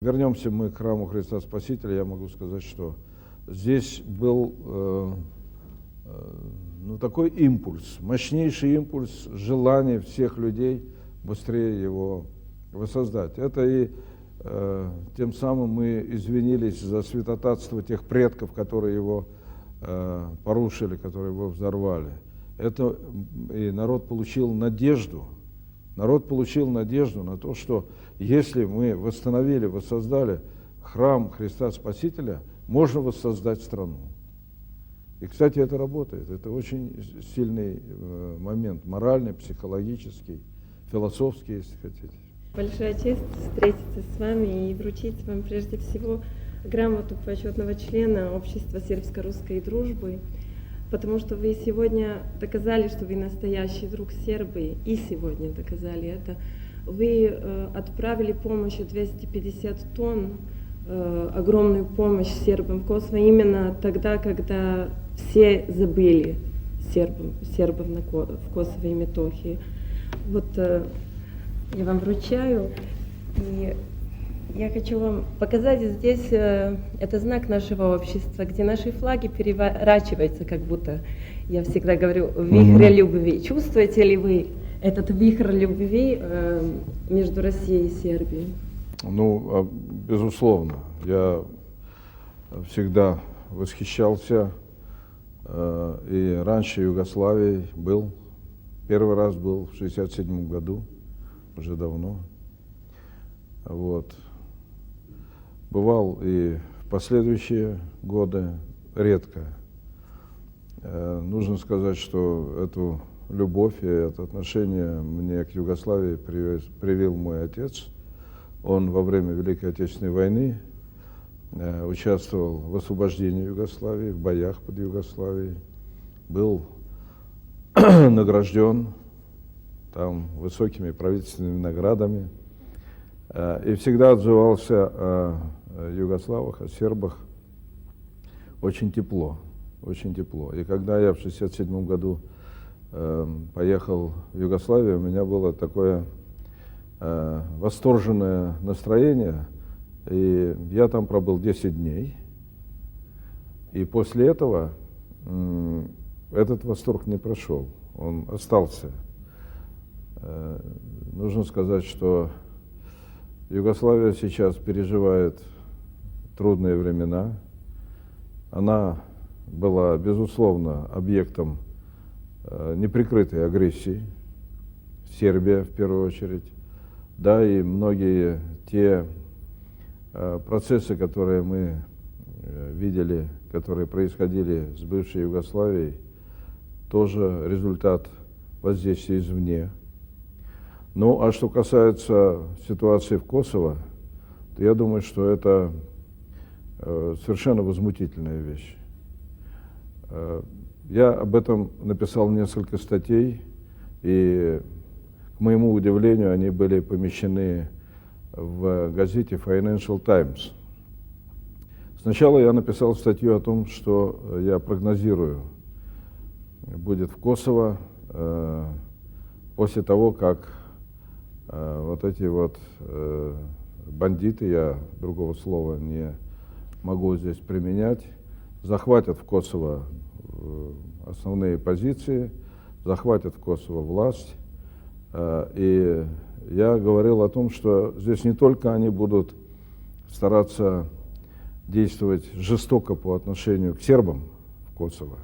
Вернемся мы к храму Христа Спасителя. Я могу сказать, что здесь был такой импульс, мощнейший импульс, желание всех людей быстрее его воссоздать. Это и тем самым мы извинились за святотатство тех предков, которые его порушили, которые его взорвали. Это и народ получил надежду. Народ получил надежду на то, что если мы восстановили, воссоздали храм Христа Спасителя, можно воссоздать страну. И, кстати, это работает. Это очень сильный момент, моральный, психологический, философский, если хотите. Большая честь встретиться с вами и вручить вам прежде всего грамоту почетного члена Общества сербско-русской дружбы, потому что вы сегодня доказали, что вы настоящий друг Сербии, и сегодня доказали это. Вы отправили помощь 250 тонн, огромную помощь сербам Косово именно тогда, когда все забыли сербов в Косово и Метохии. Вот я вам вручаю, и я хочу вам показать здесь, это знак нашего общества, где наши флаги переворачиваются, как будто, я всегда говорю, вихрь любви. Чувствуете ли вы этот вихрь любви между Россией и Сербией? Ну, безусловно. Я всегда восхищался и раньше Югославией был. Первый раз был в 1967 году, уже давно. Вот. Бывал и в последующие годы, редко. Нужно сказать, что эту любовь и это отношение мне к Югославии привил мой отец. Он во время Великой Отечественной войны участвовал в освобождении Югославии, в боях под Югославией, был награжден там высокими правительственными наградами и всегда отзывался о югославах, о сербах очень тепло, очень тепло. И когда я в 1967 году поехал в Югославию, у меня было такое восторженное настроение, и я там пробыл 10 дней, и после этого этот восторг не прошел, он остался. Нужно сказать, что Югославия сейчас переживает трудные времена. Она была, безусловно, объектом неприкрытой агрессии, Сербия в первую очередь, да, и многие те процессы, которые мы видели, которые происходили с бывшей Югославией, тоже результат воздействия извне. Ну, а что касается ситуации в Косово, то я думаю, что это совершенно возмутительная вещь. Я об этом написал несколько статей, и, к моему удивлению, они были помещены в газете Financial Times. Сначала я написал статью о том, что я прогнозирую будет в Косово после того, как вот эти вот бандиты, я другого слова не могу здесь применять, захватят в Косово основные позиции, захватят в Косово власть. И я говорил о том, что здесь не только они будут стараться действовать жестоко по отношению к сербам в Косово,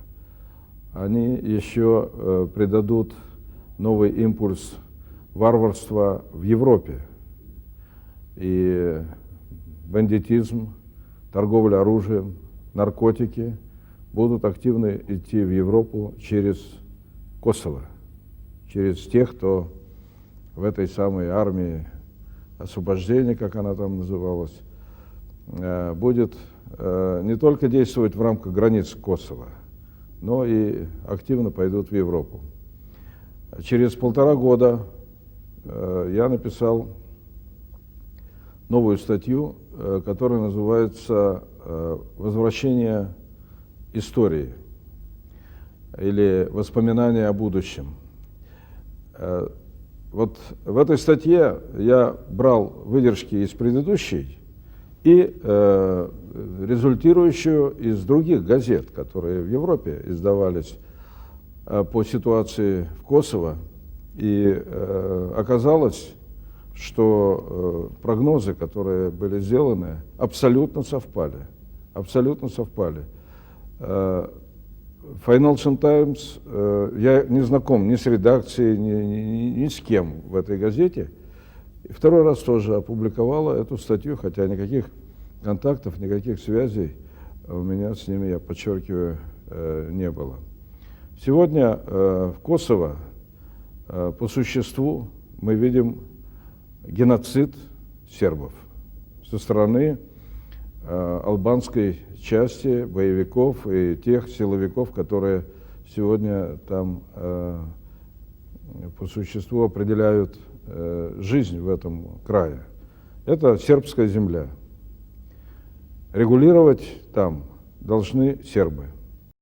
они еще придадут новый импульс варварства в Европе. И бандитизм, торговля оружием, наркотики будут активно идти в Европу через Косово, через тех, кто в этой самой армии освобождения, как она там называлась, будет не только действовать в рамках границ Косово, но и активно пойдут в Европу. Через 1,5 года я написал новую статью, которая называется «Возвращение истории» или «Воспоминания о будущем». Вот в этой статье я брал выдержки из предыдущей, и результирующую из других газет, которые в Европе издавались по ситуации в Косово. И оказалось, что прогнозы, которые были сделаны, абсолютно совпали. Абсолютно совпали. Financial Times, я не знаком ни с редакцией, ни с кем в этой газете. И второй раз тоже опубликовала эту статью, хотя никаких контактов, никаких связей у меня с ними, я подчеркиваю, не было. Сегодня в Косово по существу мы видим геноцид сербов со стороны албанской части боевиков и тех силовиков, которые сегодня там по существу определяют жизнь в этом крае. Это сербская земля. Регулировать там должны сербы.